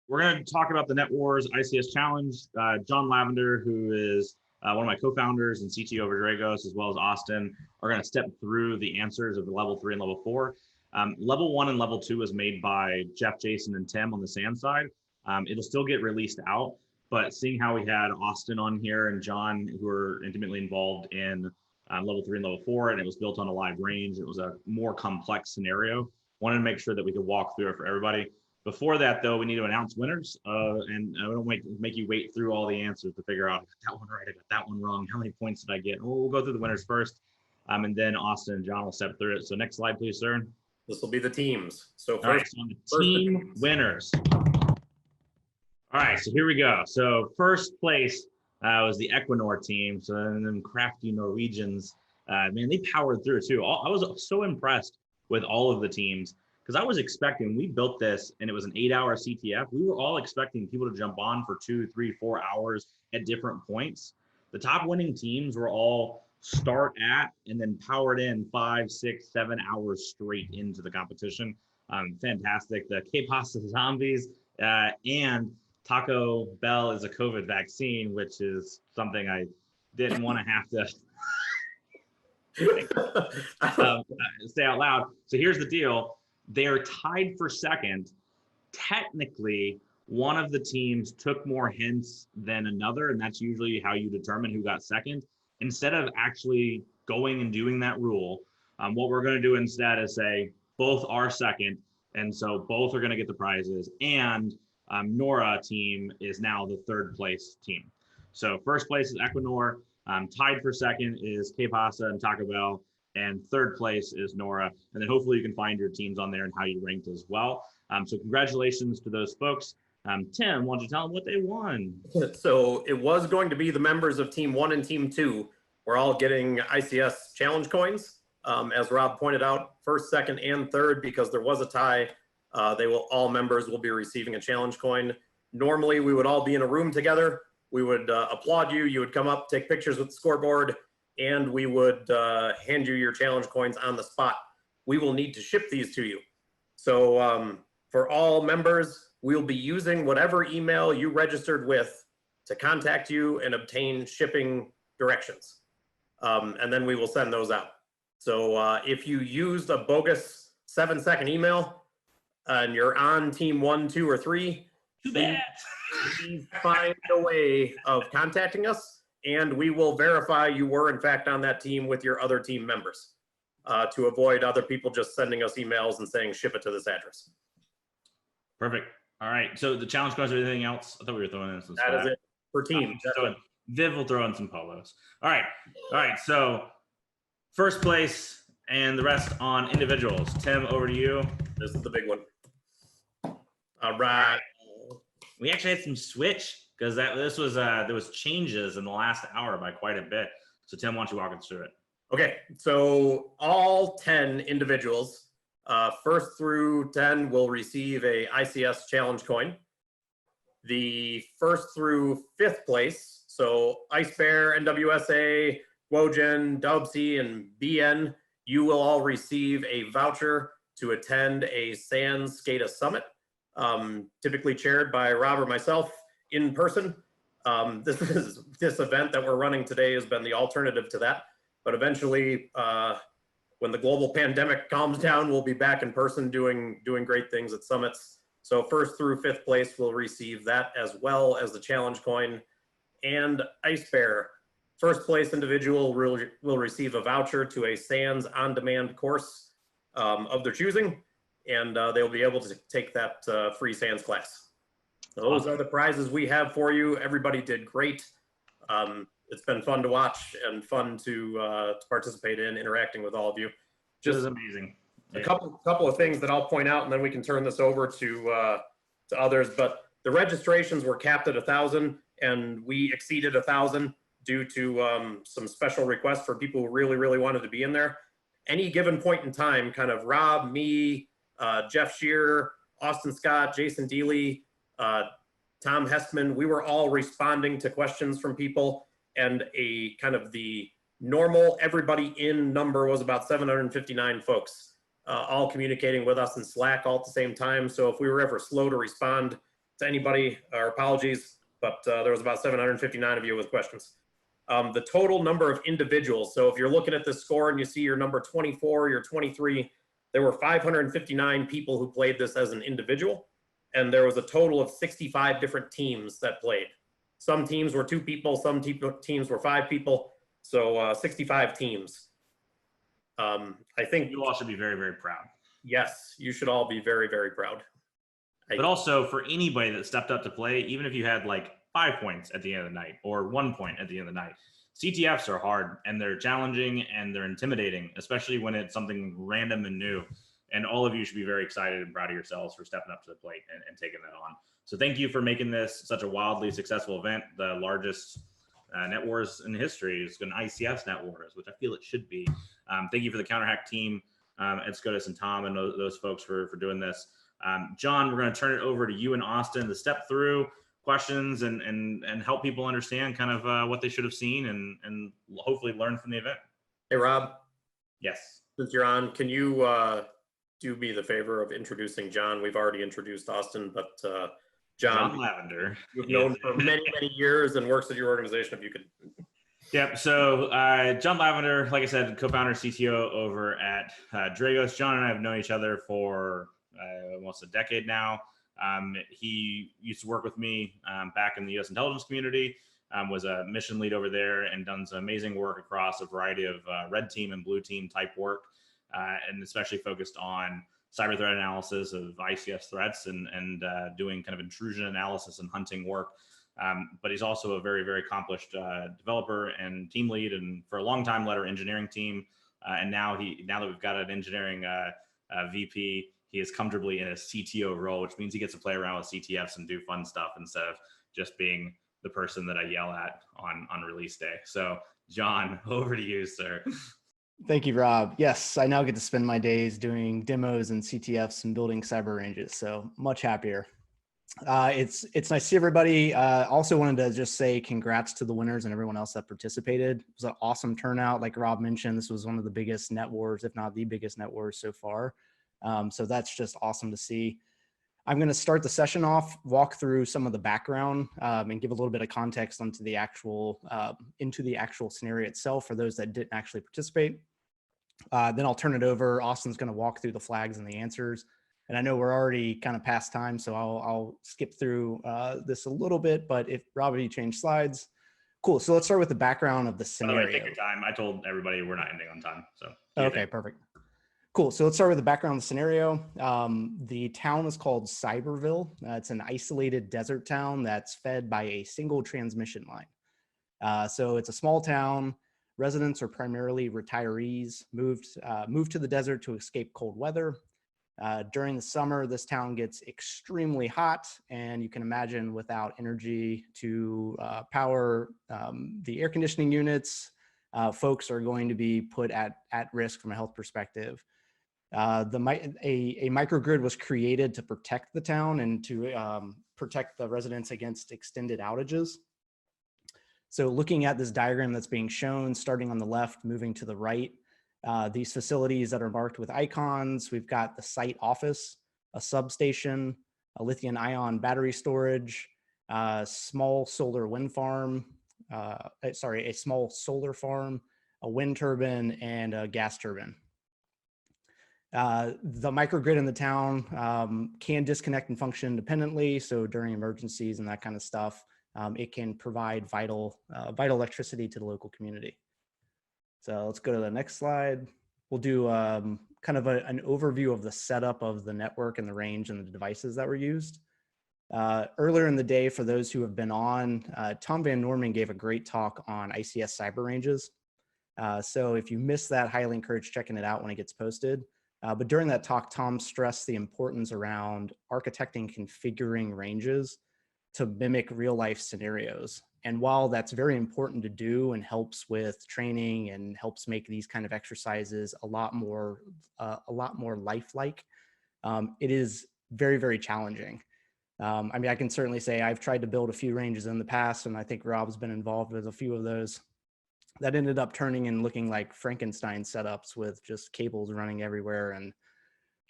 we're going to talk about the Netwars ICS Challenge. John Lavender, who is one of my co-founders and CTO over Dragos, as well as Austin, are going to step through the answers of the level 3 and level 4. Level 1 and level 2 was made by Jeff, Jason, and Tim on the SANS side. It'll still get released out, but seeing how we had Austin on here and John, who are intimately involved in level 3 and level 4, and it was built on a live range, it was a more complex scenario. Wanted to make sure that we could walk through it for everybody. Before that, though, we need to announce winners, and I don't make you wait through all the answers to figure out, I got that one right, I got that one wrong, how many points did I get? We'll go through the winners first, and then Austin and John will step through it. So next slide, please, sir. This will be the teams. So first, all right, so the team winners. All right, so here we go. So first place was the Equinor team. So then crafty Norwegians, man, they powered through too. I was so impressed with all of the teams, because I was expecting, we built this and it was an 8-hour CTF. We were all expecting people to jump on for 2, 3, 4 hours at different points. The top winning teams were all start at and then powered in 5, 6, 7 hours straight into the competition. Fantastic. The K-Pasta Zombies and Taco Bell is a COVID vaccine, which is something I didn't want to have to say out loud. So here's the deal. They're tied for second. Technically, one of the teams took more hints than another, and that's usually how you determine who got second. Instead of actually going and doing that rule, what we're going to do instead is say both are second, and so both are going to get the prizes, and Nora team is now the third place team. So first place is Equinor, tied for second is K-Pasta and Taco Bell, and third place is Nora. And then hopefully you can find your teams on there and how you ranked as well. So congratulations to those folks. Tim, why don't you tell them what they won? So it was going to be the members of Team 1 and Team 2. We're all getting ICS challenge coins. As Rob pointed out, first, second, and third, because there was a tie, all members will be receiving a challenge coin. Normally, we would all be in a room together. We would applaud you. You would come up, take pictures with the scoreboard, and we would hand you your challenge coins on the spot. We will need to ship these to you. So for all members, we'll be using whatever email you registered with to contact you and obtain shipping directions. And then we will send those out. So if you used a bogus 7-second email and you're on Team 1, 2, or 3, too bad. Please find a way of contacting us, and we will verify you were in fact on that team with your other team members to avoid other people just sending us emails and saying ship it to this address. Perfect. All right. So the challenge coins or anything else? I thought we were throwing in some That is it for teams. Viv will throw in some polos. All right. All right. So first place and the rest on individuals. Tim, over to you. This is the big one. All right. We actually had some switch because there was changes in the last hour by quite a bit. So Tim, why don't you walk us through it? Okay. So all 10 individuals, first through 10, will receive a ICS challenge coin. The first through 5th place, so Ice Bear, NWSA, Wojen, Dubsy, and BN, you will all receive a voucher to attend a SANS SCADA Summit, typically chaired by Rob or myself in person. This event that we're running today has been the alternative to that, but eventually, when the global pandemic calms down, we'll be back in person doing great things at summits. So first through 5th place will receive that, as well as the challenge coin. And Ice Bear, first place individual will receive a voucher to a SANS on-demand course of their choosing, and they'll be able to take that free SANS class. Those are the prizes we have for you. Everybody did great. It's been fun to watch and fun to participate in, interacting with all of you. Just amazing. A couple of things that I'll point out, and then we can turn this over to others. But the registrations were capped at 1,000, and we exceeded 1,000 due to some special requests for people who really, really wanted to be in there. Any given point in time, kind of Rob, me, Jeff Shearer, Austin Scott, Jason Deely, Tom Hestman, we were all responding to questions from people, and a kind of the normal everybody in number was about 759 folks, all communicating with us in Slack all at the same time. So if we were ever slow to respond, to anybody, our apologies, but there was about 759 of you with questions. The total number of individuals. So if you're looking at this score and you see your number 24, your 23, there were 559 people who played this as an individual. And there was a total of 65 different teams that played. Some teams were 2 people, some teams were 5 people. So 65 teams. I think you all should be very, very proud. Yes, you should all be very, very proud. But also for anybody that stepped up to play, even if you had like 5 points at the end of the night or 1 point at the end of the night, CTFs are hard and they're challenging and they're intimidating, especially when it's something random and new. And all of you should be very excited and proud of yourselves for stepping up to the plate and taking that on. So thank you for making this such a wildly successful event. The largest Netwars in history is an ICS Netwars, which I feel it should be. Thank you for the Counterhack team, Ed Scotus and Tom and those folks for doing this. John, we're going to turn it over to you and Austin to step through questions and help people understand kind of what they should have seen and hopefully learn from the event. Hey, Rob. Yes. Since you're on, can you do me the favor of introducing John? We've already introduced Austin, but John Lavender, you've known for many, many years and works at your organization. If you could. Yep. So John Lavender, like I said, co-founder, CTO over at Dragos. John and I have known each other for almost a decade now. He used to work with me back in the U.S. intelligence community, was a mission lead over there and done some amazing work across a variety of red team and blue team type work, and especially focused on cyber threat analysis of ICS threats and doing kind of intrusion analysis and hunting work. But he's also a very, very accomplished developer and team lead, and for a long time led our engineering team. And now that we've got an engineering VP, he is comfortably in a CTO role, which means he gets to play around with CTFs and do fun stuff instead of just being the person that I yell at on release day. So John, over to you, sir. Thank you, Rob. Yes, I now get to spend my days doing demos and CTFs and building cyber ranges. So much happier. It's nice to see everybody. Also wanted to just say congrats to the winners and everyone else that participated. It was an awesome turnout. Like Rob mentioned, this was one of the biggest Netwars, if not the biggest Netwars so far. So that's just awesome to see. I'm going to start the session off, walk through some of the background, and give a little bit of context into the actual scenario itself for those that didn't actually participate. Then I'll turn it over. Austin's going to walk through the flags and the answers. And I know we're already kind of past time, so I'll skip through this a little bit, but if Rob, you change slides, cool. So let's start with the background of the scenario. By the way, take your time. I told everybody we're not ending on time. So okay, perfect. Cool. So let's start with the background of the scenario. The town is called Cyberville. It's an isolated desert town that's fed by a single transmission line. So it's a small town. Residents are primarily retirees, moved to the desert to escape cold weather. During the summer, this town gets extremely hot, and you can imagine without energy to power the air conditioning units, folks are going to be put at risk from a health perspective. A microgrid was created to protect the town and to protect the residents against extended outages. So looking at this diagram that's being shown, starting on the left, moving to the right, these facilities that are marked with icons, we've got the site office, a substation, a lithium ion battery storage, a small solar farm, a solar farm, a wind turbine, and a gas turbine. The microgrid in the town can disconnect and function independently. So during emergencies and that kind of stuff, it can provide vital electricity to the local community. So let's go to the next slide. We'll do kind of an overview of the setup of the network and the range and the devices that were used. Earlier in the day, for those who have been on, Tom Van Norman gave a great talk on ICS cyber ranges. So if you missed that, highly encourage checking it out when it gets posted. But during that talk, Tom stressed the importance around architecting, configuring ranges to mimic real life scenarios. And while that's very important to do and helps with training and helps make these kind of exercises a lot more lifelike, it is very, very challenging. I mean, I can certainly say I've tried to build a few ranges in the past, and I think Rob's been involved with a few of those that ended up turning and looking like Frankenstein setups with just cables running everywhere and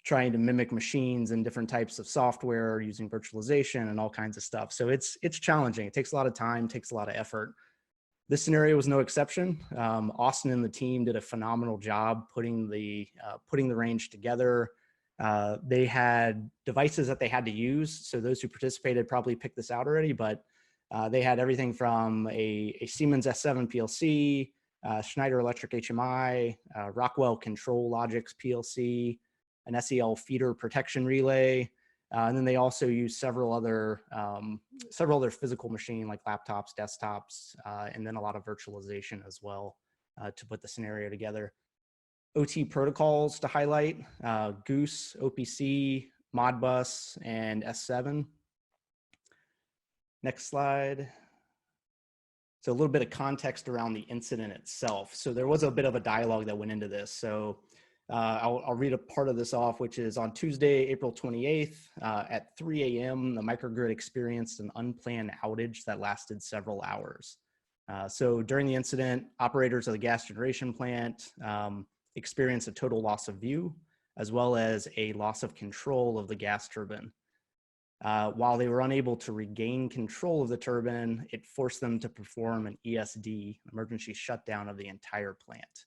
trying to mimic machines and different types of software using virtualization and all kinds of stuff. So it's challenging. It takes a lot of time, takes a lot of effort. This scenario was no exception. Austin and the team did a phenomenal job putting the range together. They had devices that they had to use. So those who participated probably picked this out already, but they had everything from a Siemens S7 PLC, Schneider Electric HMI, Rockwell Control Logix PLC, an SEL feeder protection relay, and then they also use several other physical machine like laptops, desktops, and then a lot of virtualization as well to put the scenario together. OT protocols to highlight: Goose, OPC, Modbus, and S7. Next slide. So a little bit of context around the incident itself. So there was a bit of a dialogue that went into this. So I'll read a part of this off, which is on Tuesday, April 28th at 3 a.m., the microgrid experienced an unplanned outage that lasted several hours. So during the incident, operators of the gas generation plant experienced a total loss of view, as well as a loss of control of the gas turbine. While they were unable to regain control of the turbine, it forced them to perform an ESD, emergency shutdown of the entire plant.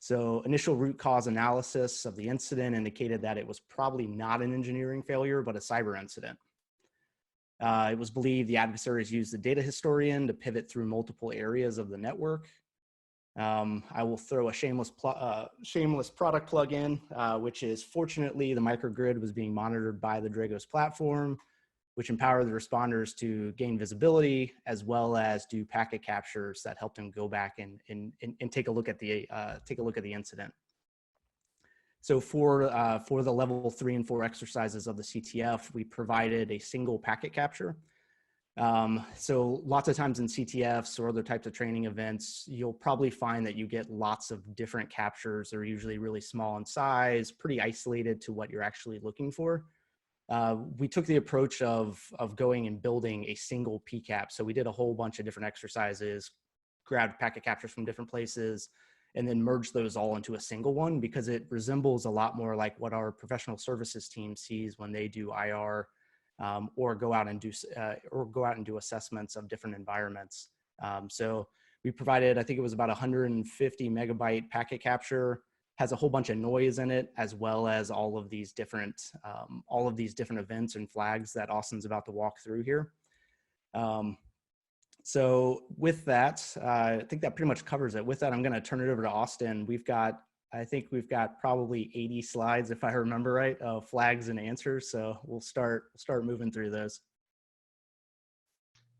So initial root cause analysis of the incident indicated that it was probably not an engineering failure, but a cyber incident. It was believed the adversaries used the data historian to pivot through multiple areas of the network. I will throw a shameless product plug in, which is, fortunately, the microgrid was being monitored by the Dragos platform, which empowered the responders to gain visibility as well as do packet captures that helped them go back and take a look at the incident. So for the level 3 and 4 exercises of the CTF, we provided a single packet capture. So lots of times in CTFs or other types of training events, you'll probably find that you get lots of different captures. They're usually really small in size, pretty isolated to what you're actually looking for. We took the approach of going and building a single PCAP. So we did a whole bunch of different exercises, grabbed packet captures from different places, and then merged those all into a single one, because it resembles a lot more like what our professional services team sees when they do IR or go out and do assessments of different environments. So we provided, I think it was about 150 megabyte packet capture. Has a whole bunch of noise in it, as well as all of these different events and flags that Austin's about to walk through here. So with that, I think that pretty much covers it. With that, I'm going to turn it over to Austin. I think we've got probably 80 slides, if I remember right, of flags and answers. So we'll start moving through those.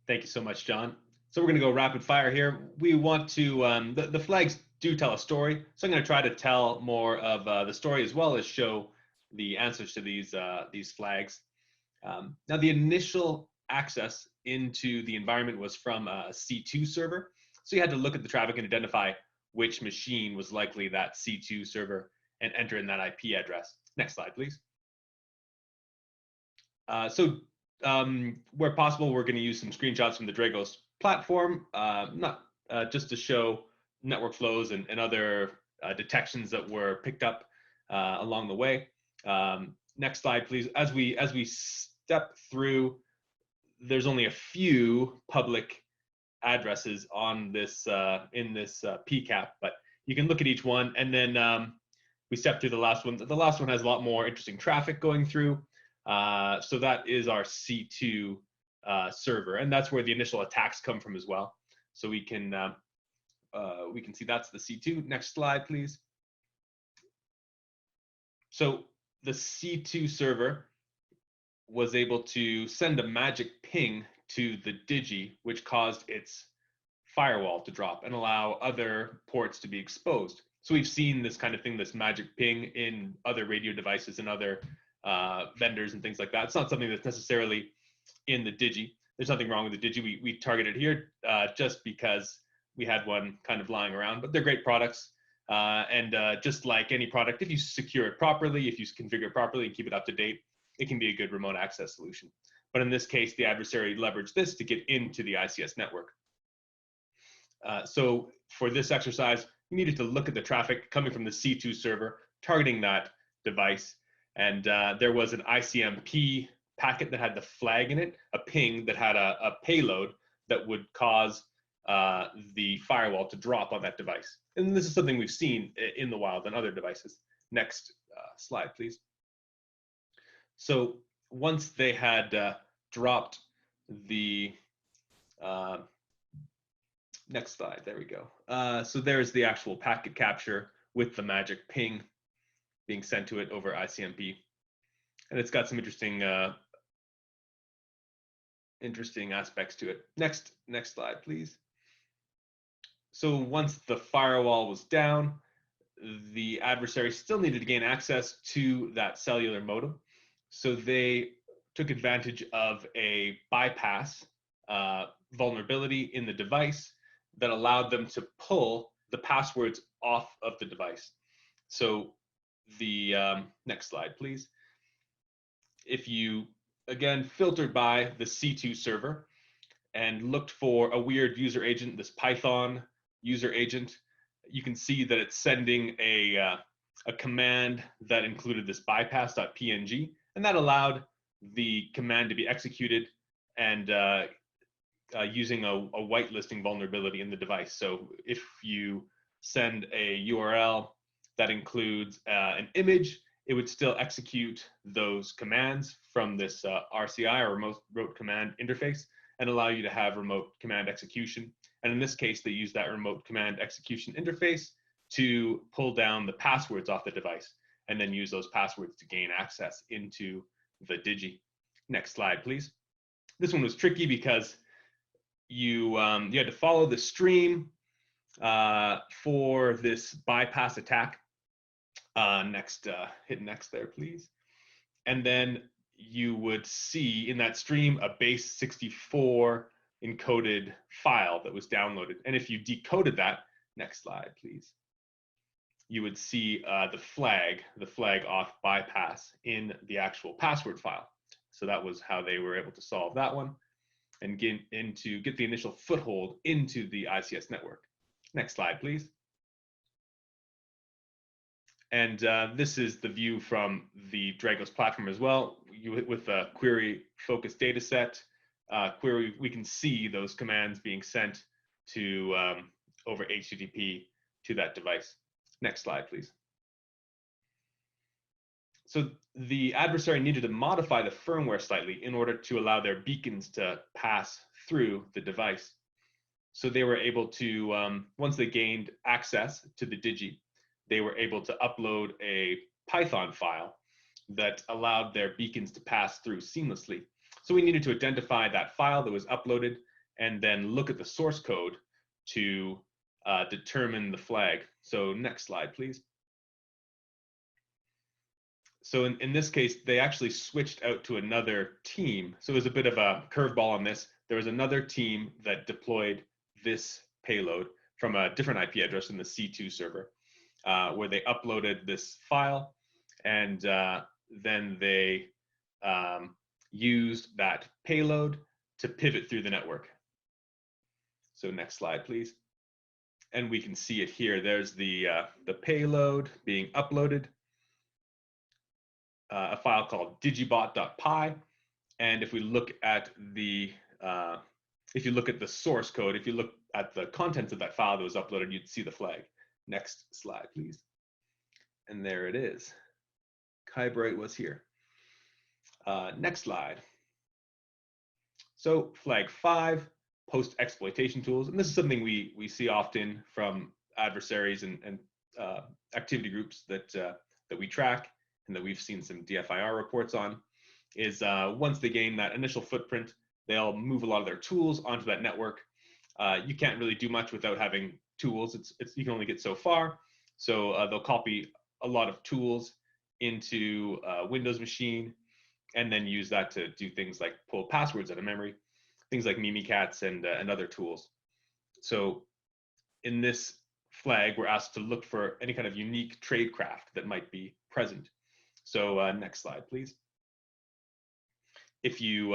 Thank you so much, John. So we're going to go rapid fire here. We want to, the flags do tell a story. So I'm going to try to tell more of the story as well as show the answers to these flags. Now, the initial access into the environment was from a C2 server. So you had to look at the traffic and identify which machine was likely that C2 server and enter in that IP address. Next slide, please. Where possible, we're going to use some screenshots from the Dragos platform, just to show network flows and other detections that were picked up along the way. Next slide, please. As we step through, there's only a few public addresses on this in this PCAP, but you can look at each one, and then we step through the last one. The last one has a lot more interesting traffic going through. So that is our C2 server, and that's where the initial attacks come from as well. So we can see that's the C2. Next slide, please. So the C2 server was able to send a magic ping to the Digi, which caused its firewall to drop and allow other ports to be exposed. So we've seen this kind of thing, this magic ping, in other radio devices and other vendors and things like that. It's not something that's necessarily in the Digi. There's nothing wrong with the Digi. We targeted here just because we had one kind of lying around, but they're great products. And just like any product, if you secure it properly, if you configure it properly and keep it up to date, it can be a good remote access solution. But in this case, the adversary leveraged this to get into the ICS network. So for this exercise, you needed to look at the traffic coming from the C2 server, targeting that device, And there was an ICMP packet that had the flag in it, a ping that had a payload that would cause the firewall to drop on that device. And this is something we've seen in the wild on other devices. Next slide, please. So once they had dropped the next slide, there we go. So there's the actual packet capture with the magic ping being sent to it over ICMP. And it's got some interesting aspects to it. Next slide, please. So once the firewall was down, the adversary still needed to gain access to that cellular modem. So they took advantage of a bypass vulnerability in the device that allowed them to pull the passwords off of the device. So the next slide, please. If you, again, filtered by the C2 server and looked for a weird user agent, this Python user agent, you can see that it's sending a command that included this bypass.png, and that allowed the command to be executed and using a whitelisting vulnerability in the device. So if you send a URL that includes an image, it would still execute those commands from this RCI, or remote command interface, and allow you to have remote command execution. And in this case, they use that remote command execution interface to pull down the passwords off the device and then use those passwords to gain access into the Digi. Next slide, please. This one was tricky because you had to follow the stream for this bypass attack. Hit next there, please. And then you would see in that stream a base 64 encoded file that was downloaded. And if you decoded that, next slide, please, you would see the flag off bypass in the actual password file. So that was how they were able to solve that one and get the initial foothold into the ICS network. Next slide, please. And this is the view from the Dragos platform as well. With a query-focused data set, we can see those commands being sent to over HTTP to that device. Next slide, please. So the adversary needed to modify the firmware slightly in order to allow their beacons to pass through the device. So they were able to, once they gained access to the Digi, they were able to upload a Python file that allowed their beacons to pass through seamlessly. So we needed to identify that file that was uploaded and then look at the source code to determine the flag. So next slide, please. So in this case, they actually switched out to another team. So it was a bit of a curveball on this. There was another team that deployed this payload from a different IP address in the C2 server, where they uploaded this file, and then they used that payload to pivot through the network. So next slide, please. And we can see it here. There's the payload being uploaded, a file called digibot.py. And if we look at the source code, if you look at the contents of that file that was uploaded, you'd see the flag. Next slide, please. And there it is. Kybright was here. Next slide. So flag 5, post-exploitation tools. And this is something we see often from adversaries and activity groups that we track and that we've seen some DFIR reports on, is once they gain that initial footprint, they'll move a lot of their tools onto that network. You can't really do much without having tools. You can only get so far. So they'll copy a lot of tools into a Windows machine and then use that to do things like pull passwords out of memory, things like Mimikatz and other tools. So in this flag, we're asked to look for any kind of unique tradecraft that might be present. So next slide, please. If you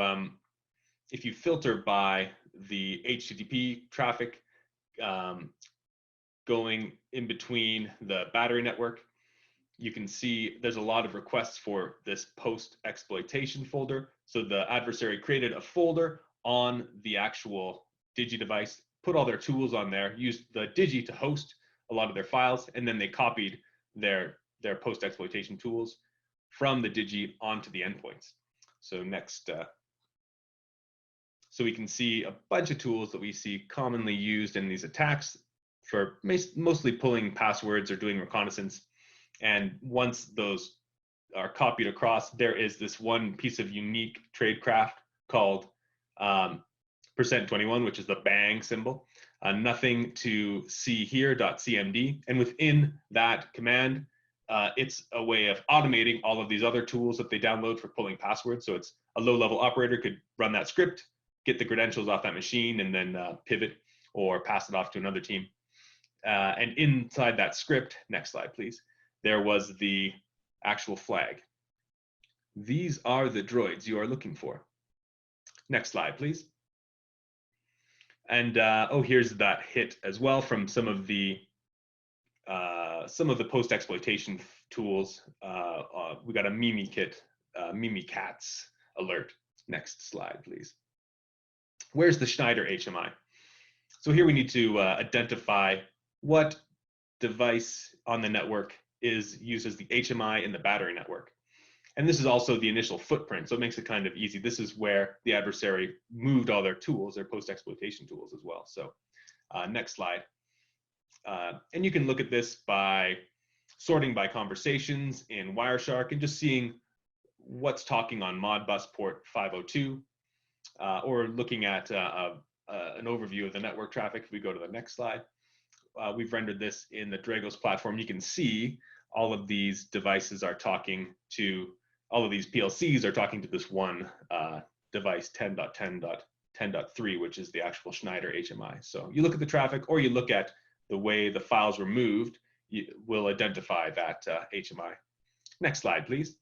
filter by the HTTP traffic going in between the battery network you can see there's a lot of requests for this post exploitation folder. So the adversary created a folder on the actual Digi device, put all their tools on there, used the Digi to host a lot of their files, and then they copied their post exploitation tools from the Digi onto the endpoints. So next, so we can see a bunch of tools that we see commonly used in these attacks for mostly pulling passwords or doing reconnaissance. And once those are copied across, there is this one piece of unique tradecraft called %21, which is the bang symbol. Nothing to see here .cmd. And within that command, it's a way of automating all of these other tools that they download for pulling passwords. So it's a low-level operator could run that script, get the credentials off that machine, and then pivot or pass it off to another team. And inside that script, next slide, please, there was the actual flag. These are the droids you are looking for. Next slide, please. And oh, here's that hit as well from some of the post-exploitation tools. We got a Mimikatz alert. Next slide, please. Where's the Schneider HMI? So here we need to identify what device on the network is used as the HMI in the battery network. And this is also the initial footprint, so it makes it kind of easy. This is where the adversary moved all their tools, their post-exploitation tools as well. So next slide. And you can look at this by sorting by conversations in Wireshark and just seeing what's talking on Modbus port 502, or looking at an overview of the network traffic. If we go to the next slide, we've rendered this in the Dragos platform. You can see all of these devices are talking to, all of these PLCs are talking to this one device 10.10.10.3, which is the actual Schneider HMI. So you look at the traffic, or you look at the way the files were moved, you will identify that HMI. Next slide, please.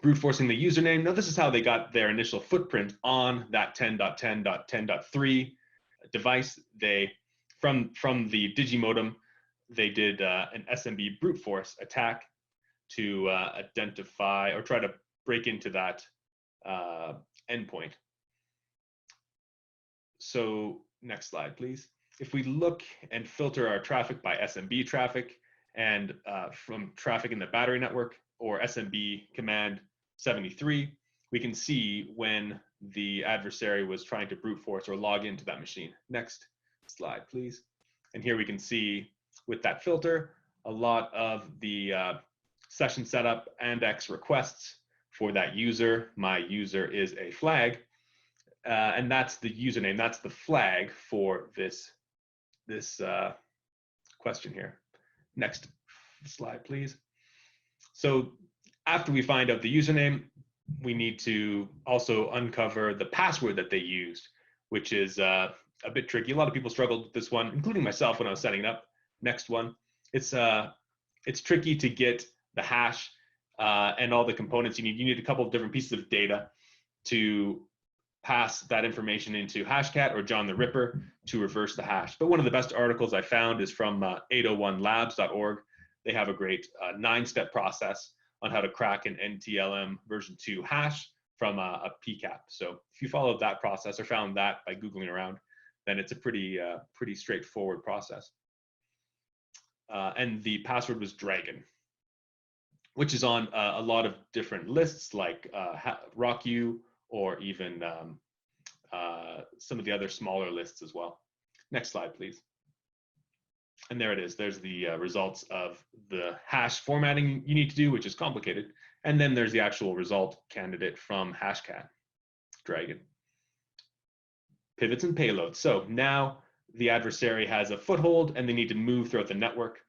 Brute forcing the username. Now this is how they got their initial footprint on that 10.10.10.3 device. They, from the Digimodem, they did an SMB brute force attack to identify or try to break into that endpoint. So next slide, please. If we look and filter our traffic by SMB traffic and from traffic in the battery network or SMB command 73, we can see when the adversary was trying to brute force or log into that machine. Next slide, please. And here we can see with that filter, a lot of the session setup and X requests for that user. My user is a flag, and that's the username. That's the flag for this question here. Next slide, please. So after we find out the username, we need to also uncover the password that they used, which is a bit tricky. A lot of people struggled with this one, including myself when I was setting it up. Next one. It's tricky to get the hash and all the components you need. You need a couple of different pieces of data to pass that information into Hashcat or John the Ripper to reverse the hash. But one of the best articles I found is from 801labs.org. They have a great 9-step process on how to crack an NTLM version 2 hash from a PCAP. So if you followed that process or found that by Googling around, then it's a pretty straightforward process. And the password was Dragon, which is on a lot of different lists like RockU or even some of the other smaller lists as well. Next slide, please. And there it is. There's the results of the hash formatting you need to do, which is complicated. And then there's the actual result candidate from Hashcat, Dragon. Pivots and payloads. So now the adversary has a foothold and they need to move throughout the network.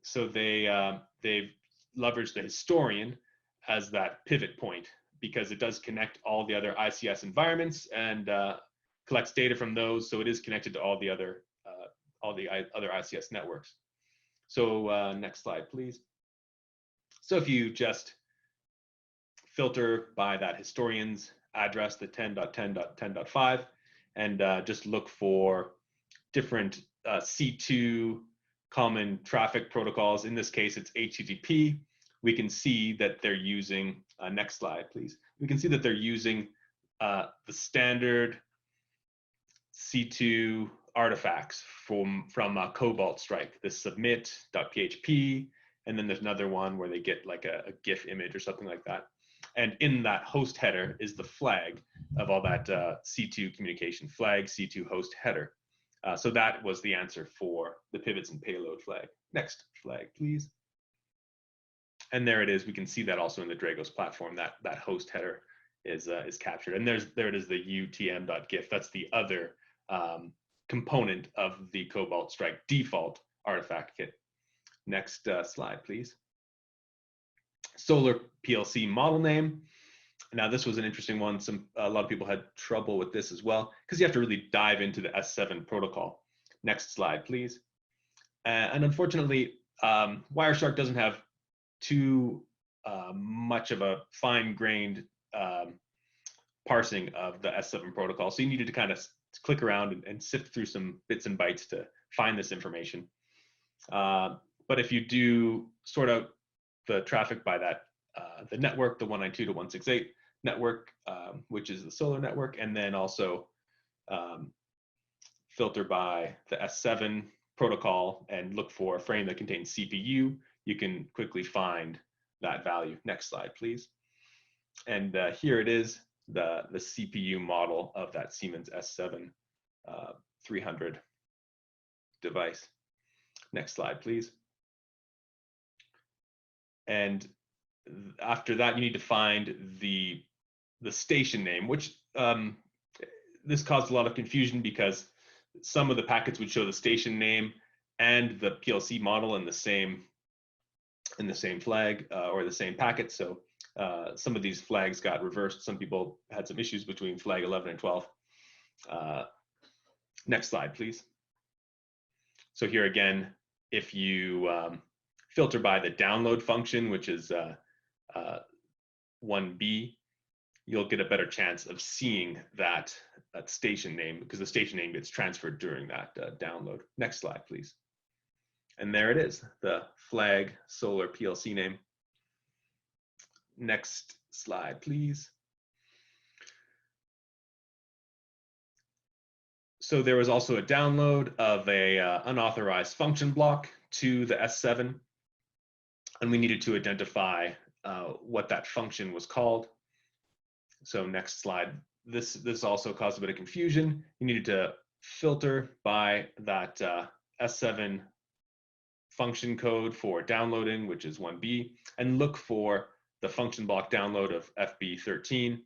So they've leveraged the historian as that pivot point because it does connect all the other ICS environments and collects data from those. So it is connected to all the other ICS networks. So next slide, please. So if you just filter by that historian's address, the 10.10.10.5, and just look for different C2 common traffic protocols. In this case, it's HTTP. We can see that they're using, next slide, please. We can see that they're using the standard C2 artifacts from Cobalt Strike, the submit.php, and then there's another one where they get like a GIF image or something like that. And in that host header is the flag of all that C2 communication, flag C2 host header. So that was the answer for the pivots and payload flag. Next flag, please. And there it is. We can see that also in the Dragos platform, that host header is captured. And there it is, the utm.gif. That's the other component of the Cobalt Strike default artifact kit. Next slide, please. Solar PLC model name. Now this was an interesting one. A lot of people had trouble with this as well, because you have to really dive into the S7 protocol. Next slide, please. And unfortunately, Wireshark doesn't have too much of a fine-grained parsing of the S7 protocol. So you needed to kind of click around and sift through some bits and bytes to find this information. But if you do sort out the traffic by that, the network, the 192.168 network, which is the Solar network, and then also filter by the S7 protocol and look for a frame that contains CPU, you can quickly find that value. Next slide, please. And here it is, the CPU model of that Siemens S7 300 device. Next slide, please. And after that, you need to find the station name, which this caused a lot of confusion because some of the packets would show the station name and the PLC model in the same flag or the same packet. So some of these flags got reversed. Some people had some issues between flag 11 and 12. Next slide, please. So here again, if you filter by the download function, which is 1B, you'll get a better chance of seeing that station name, because the station name gets transferred during that download. Next slide, please. And there it is, the flag Solar PLC name. Next slide, please. So there was also a download of a unauthorized function block to the S7, and we needed to identify what that function was called. So next slide. This also caused a bit of confusion. You needed to filter by that S7 function code for downloading, which is 1B, and look for the function block download of FB13.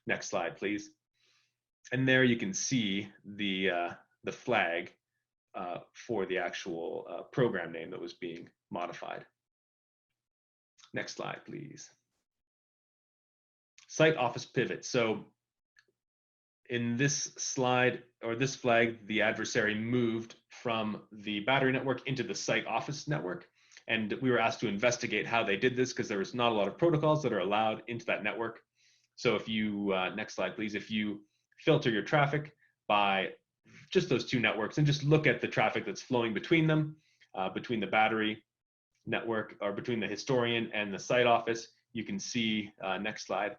Next slide, please. And there you can see the flag for the actual program name that was being modified. Next slide, please. Site office pivot. So in this slide, or this flag, the adversary moved from the battery network into the site office network. And we were asked to investigate how they did this, because there was not a lot of protocols that are allowed into that network. So if you, next slide, please, if you filter your traffic by just those two networks and just look at the traffic that's flowing between them, between the battery network, or between the historian and the site office, you can see, next slide,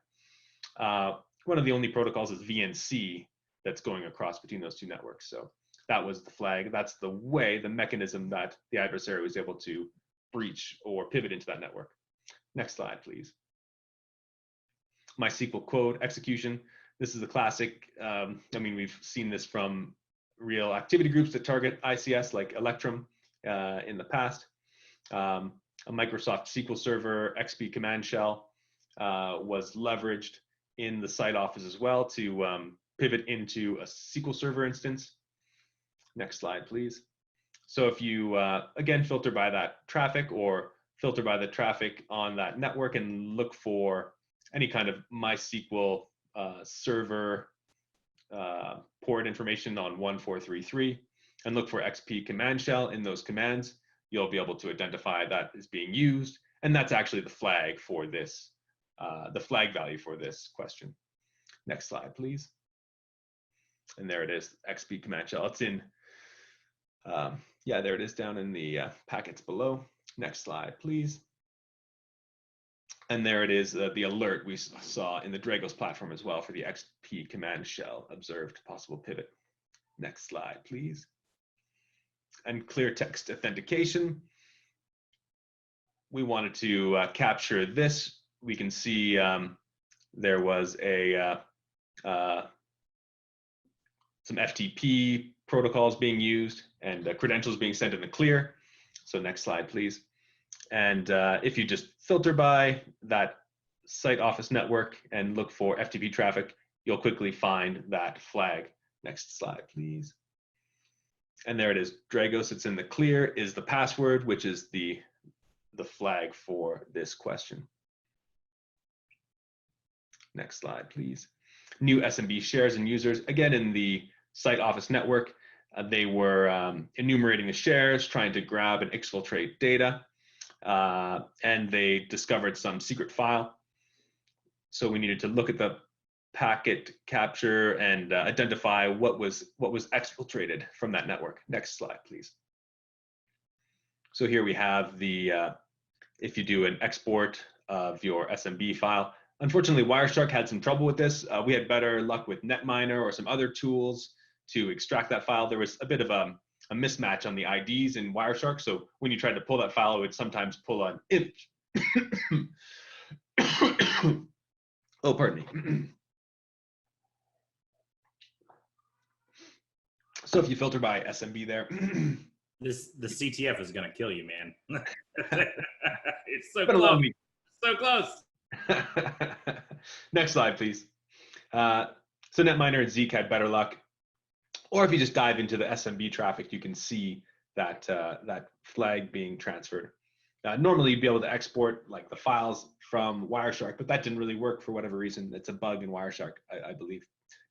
one of the only protocols is VNC that's going across between those two networks. So that was the flag. That's the way, the mechanism that the adversary was able to breach or pivot into that network. Next slide, please. MySQL quote execution. This is a classic. I mean, we've seen this from real activity groups that target ICS, like Electrum in the past. A Microsoft SQL Server XP command shell was leveraged in the site office as well to pivot into a SQL Server instance. Next slide, please. So if you, again, filter by that traffic, or filter by the traffic on that network and look for any kind of MySQL server port information on 1433, and look for XP command shell in those commands, you'll be able to identify that is being used. And that's actually the flag for this, the flag value for this question. Next slide, please. And there it is, XP command shell. It's in Yeah, there it is down in the packets below. Next slide, please. And there it is, the alert we saw in the Dragos platform as well for the XP command shell observed possible pivot. Next slide, please. And clear text authentication. We wanted to capture this. We can see there was a some FTP protocols being used and credentials being sent in the clear. So next slide, please. And if you just filter by that site office network and look for FTP traffic, you'll quickly find that flag. Next slide, please. And there it is. Dragos, it's in the clear, is the password, which is the flag for this question. Next slide, please. New SMB shares and users, again in the site office network. They were enumerating the shares, trying to grab and exfiltrate data, and they discovered some secret file. So we needed to look at the packet capture and identify what was exfiltrated from that network. Next slide, please. So here we have the, if you do an export of your SMB file. Unfortunately, Wireshark had some trouble with this. We had better luck with Netminer or some other tools to extract that file. There was a bit of a mismatch on the IDs in Wireshark. So when you tried to pull that file, it would sometimes pull an image. Oh, pardon me. So if you filter by SMB there. The CTF is going to kill you, man. It's so Been a long close. week. So close. Next slide, please. So Netminer and Zeek had better luck. Or if you just dive into the SMB traffic, you can see that, that flag being transferred. Normally, you'd be able to export like the files from Wireshark, but that didn't really work for whatever reason. It's a bug in Wireshark, I believe.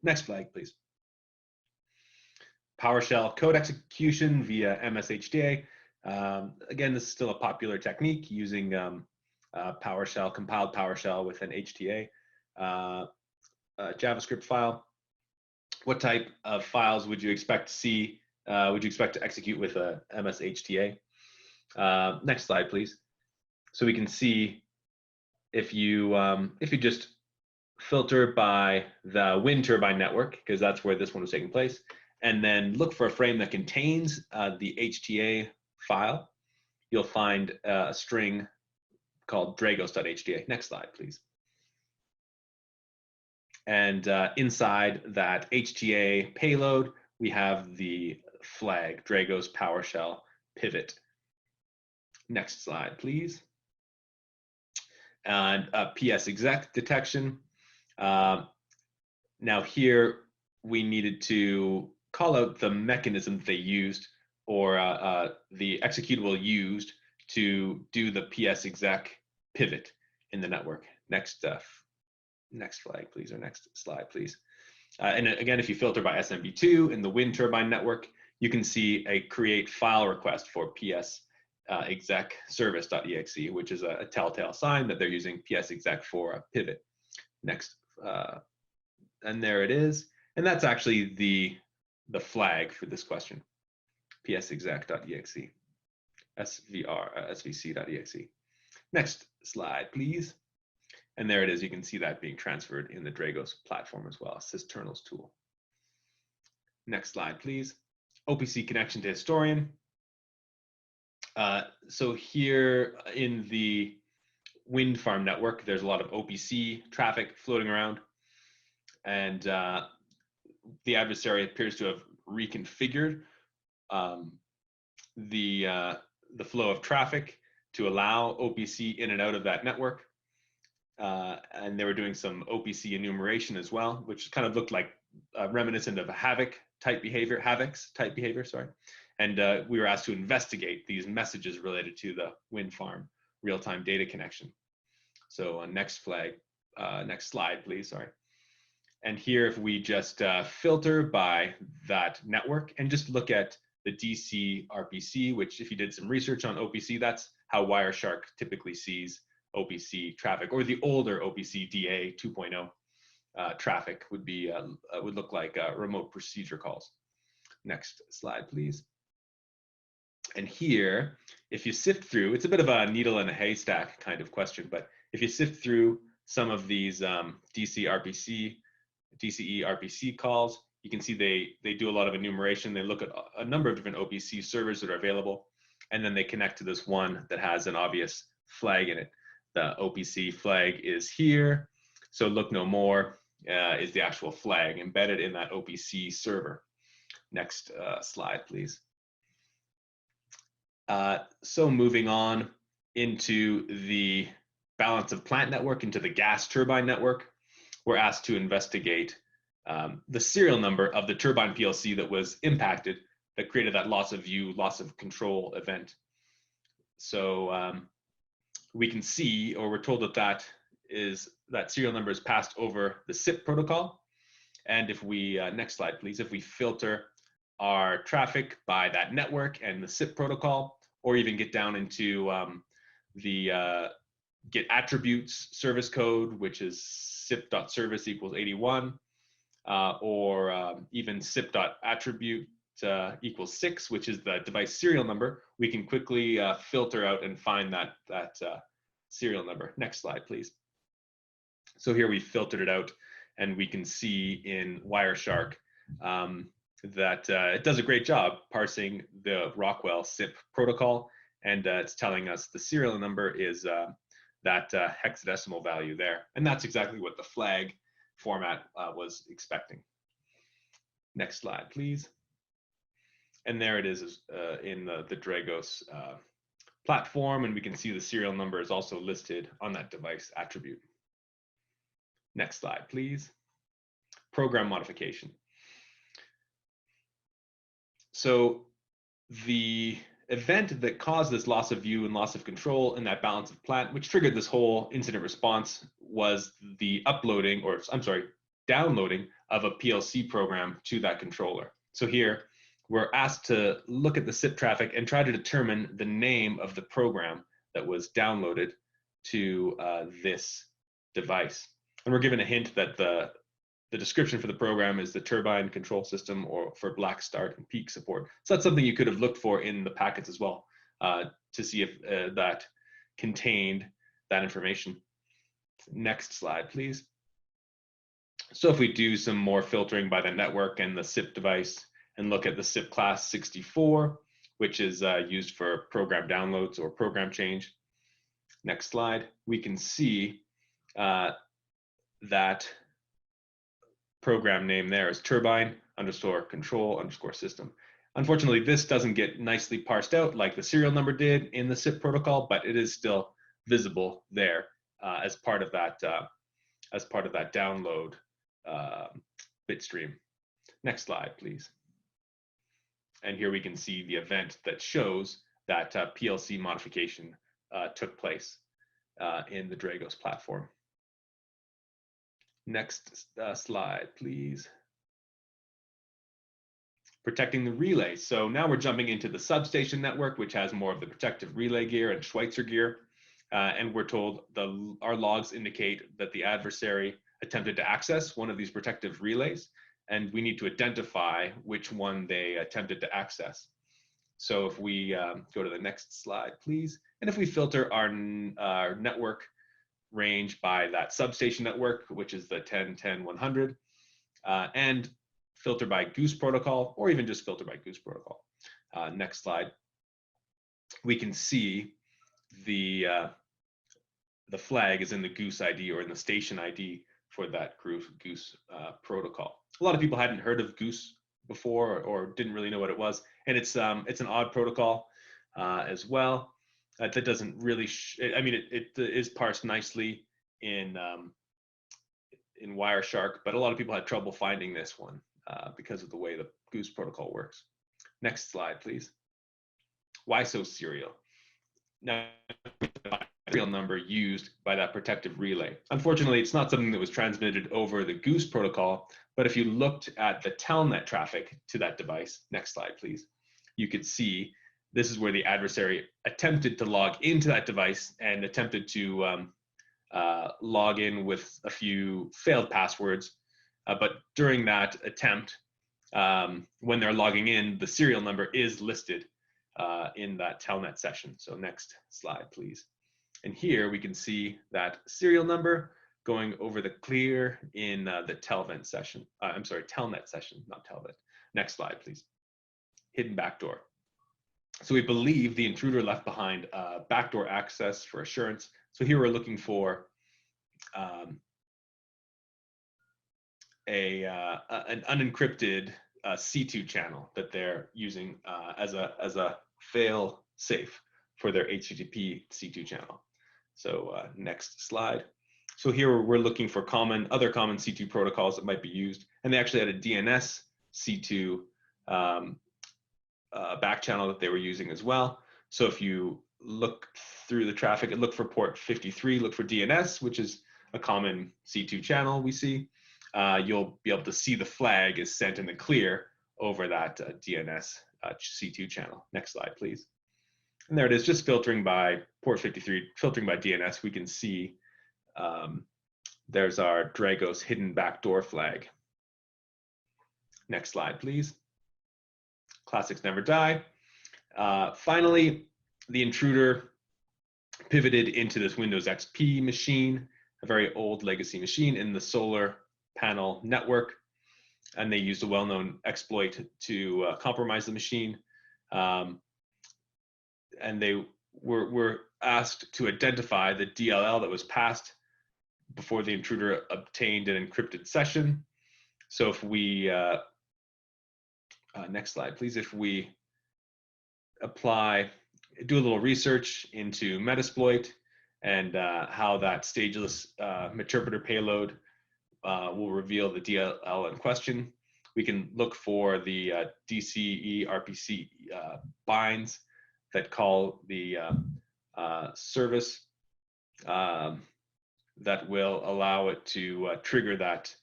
Next flag, please. PowerShell code execution via MSHDA. Again, this is still a popular technique using PowerShell, compiled PowerShell with an HTA JavaScript file. What type of files would you expect to see? Would you expect to execute with a MSHTA? Next slide, please. So we can see if you just filter by the wind turbine network, because that's where this one was taking place, and then look for a frame that contains the HTA file, you'll find a string called dragos.hta. Next slide, please. And inside that HTA payload, we have the flag, Dragos PowerShell pivot. Next slide, please. And PS exec detection. Now here, we needed to call out the mechanism they used, or the executable used to do the PS exec pivot in the network. Next flag, please, or next slide, please. And again, if you filter by SMB2 in the wind turbine network, you can see a create file request for PS exec service.exe, which is a telltale sign that they're using PS exec for a pivot. Next, and there it is. And that's actually the flag for this question, psexec.exe, svc.exe. Next slide, please. And there it is. You can see that being transferred in the Dragos platform as well, systernals tool. Next slide, please. OPC connection to historian. So here in the wind farm network, there's a lot of OPC traffic floating around. And the adversary appears to have reconfigured the flow of traffic to allow OPC in and out of that network. And they were doing some OPC enumeration as well, which kind of looked like reminiscent of a Havix type behavior, sorry. And we were asked to investigate these messages related to the wind farm real-time data connection. So next slide, please, sorry. And here, if we just filter by that network and just look at the DC RPC, which if you did some research on OPC, that's how Wireshark typically sees OPC traffic, or the older OPC DA 2.0 traffic would be would look like remote procedure calls. Next slide, please. And here, if you sift through, it's a bit of a needle in a haystack kind of question, but if you sift through some of these DCE RPC calls, you can see they do a lot of enumeration. They look at a number of different OPC servers that are available, and then they connect to this one that has an obvious flag in it. The OPC flag is here, so look no more is the actual flag embedded in that OPC server. Next slide, please. So moving on into the balance of plant network, into the gas turbine network, we're asked to investigate the serial number of the turbine PLC that was impacted, that created that loss of view, loss of control event. So we can see, or we're told that that serial number is passed over the SIP protocol. And if we, next slide, please, if we filter our traffic by that network and the SIP protocol, or even get down into the get attributes service code, which is sip.service equals 81, or even sip.attribute equals 6, which is the device serial number, we can quickly filter out and find that serial number. Next slide, please. So here we filtered it out, and we can see in Wireshark that it does a great job parsing the Rockwell SIP protocol, and it's telling us the serial number is that hexadecimal value there. And that's exactly what the flag format was expecting. Next slide, please. And there it is in the Dragos platform, and we can see the serial number is also listed on that device attribute. Next slide, please. Program modification. So the event that caused this loss of view and loss of control in that balance of plant, which triggered this whole incident response, was the uploading, or I'm sorry, downloading of a PLC program to that controller. So here, we're asked to look at the SIP traffic and try to determine the name of the program that was downloaded to this device. And we're given a hint that the description for the program is the turbine control system, or for black start and peak support. So that's something you could have looked for in the packets as well, to see if that contained that information. Next slide, please. So if we do some more filtering by the network and the SIP device, and look at the SIP class 64, which is used for program downloads or program change. Next slide, we can see that program name there is turbine_control_system. Unfortunately, this doesn't get nicely parsed out like the serial number did in the SIP protocol, but it is still visible there as part of that download bit stream. Next slide, please. And here we can see the event that shows that PLC modification took place in the Dragos platform. Next slide, please. Protecting the relay. So now we're jumping into the substation network, which has more of the protective relay gear and Schweitzer gear. And we're told our logs indicate that the adversary attempted to access one of these protective relays, and we need to identify which one they attempted to access. So if we go to the next slide, please. And if we filter our network range by that substation network, which is the 10.10.100, and filter by Goose protocol, or even just filter by Goose protocol. Next slide. We can see the flag is in the Goose ID, or in the station ID for that Goose protocol. A lot of people hadn't heard of Goose before, or didn't really know what it was, and it's an odd protocol as well. That doesn't really, I mean, it is parsed nicely in Wireshark, but a lot of people had trouble finding this one because of the way the Goose protocol works. Next slide, please. Why so serial? Now, serial number used by that protective relay. Unfortunately, it's not something that was transmitted over the Goose protocol, but if you looked at the telnet traffic to that device, next slide, please, you could see this is where the adversary attempted to log into that device and attempted to log in with a few failed passwords. But during that attempt, when they're logging in, the serial number is listed in that telnet session. So next slide, please. And here we can see that serial number going over the clear in the telnet session. Telnet session, not telnet. Next slide, please. Hidden backdoor. So we believe the intruder left behind backdoor access for assurance. So here we're looking for an unencrypted C2 channel that they're using as a fail safe for their HTTP C2 channel. So next slide. So here we're looking for other common C2 protocols that might be used, and they actually had a DNS C2 back channel that they were using as well. So if you look through the traffic and look for port 53, look for DNS, which is a common C2 channel we see, you'll be able to see the flag is sent in the clear over that DNS C2 channel. Next slide, please. And there it is, just filtering by port 53, filtering by DNS, we can see there's our Dragos hidden backdoor flag. Next slide, please. Classics never die. Finally, the intruder pivoted into this Windows XP machine, a very old legacy machine in the solar panel network, and they used a well-known exploit to compromise the machine. And they were asked to identify the DLL that was passed before the intruder obtained an encrypted session. So if we, next slide, please, if we do a little research into Metasploit and how that stageless interpreter payload will reveal the DLL in question, we can look for the DCE RPC binds that call the service that will allow it to trigger that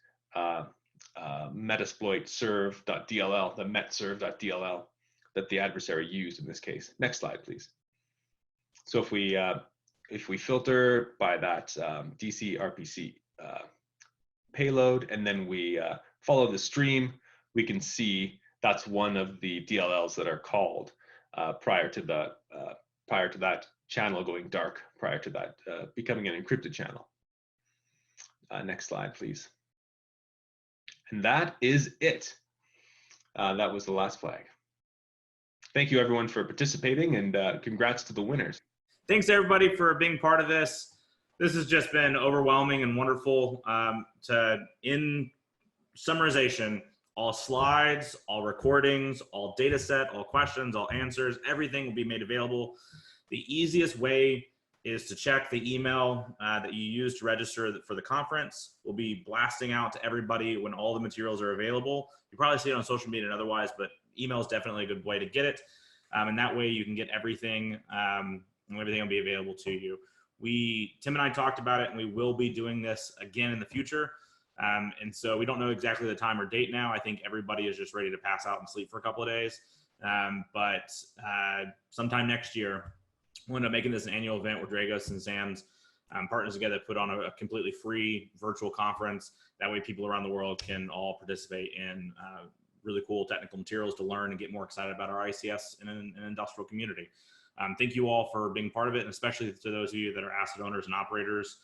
Metasploit serve.dll, the metserve.dll that the adversary used in this case. Next slide, please. So if we filter by that DC RPC payload and then we follow the stream, we can see that's one of the DLLs that are called prior to that channel going dark, prior to that becoming an encrypted channel. Next slide, please. And that is it. That was the last flag. Thank you everyone for participating, and congrats to the winners. Thanks everybody for being part of this. This has just been overwhelming and wonderful. In summarization, all slides, all recordings, all data set, all questions, all answers, everything will be made available. The easiest way is to check the email that you used to register for the conference. We'll be blasting out to everybody when all the materials are available. You probably see it on social media and otherwise, but email is definitely a good way to get it. And that way you can get everything, and everything will be available to you. Tim and I talked about it, and we will be doing this again in the future. And so we don't know exactly the time or date now. I think everybody is just ready to pass out and sleep for a couple of days. But sometime next year, we'll end up making this an annual event where Dragos and SANS partners together to put on a completely free virtual conference. That way people around the world can all participate in really cool technical materials to learn and get more excited about our ICS and an industrial community. Thank you all for being part of it, and especially to those of you that are asset owners and operators.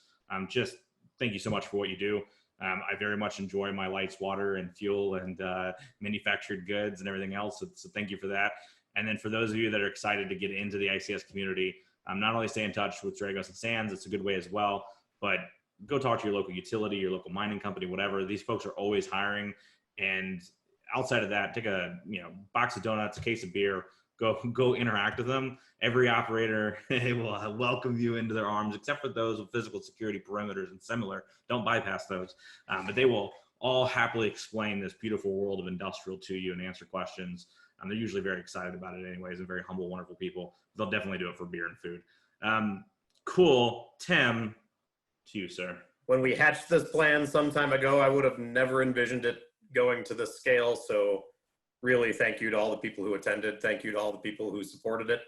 Just thank you so much for what you do. I very much enjoy my lights, water, and fuel, and manufactured goods and everything else. So thank you for that. And then for those of you that are excited to get into the ICS community, not only stay in touch with Dragos and SANS, it's a good way as well, but go talk to your local utility, your local mining company, whatever. These folks are always hiring. And outside of that, take a box of donuts, a case of beer, go interact with them. Every operator will welcome you into their arms, except for those with physical security perimeters and similar. Don't bypass those. But they will all happily explain this beautiful world of industrial to you and answer questions. They're usually very excited about it anyways, and very humble, wonderful people. They'll definitely do it for beer and food. Cool. Tim, to you, sir. When we hatched this plan some time ago, I would have never envisioned it going to this scale. So really, thank you to all the people who attended. Thank you to all the people who supported it.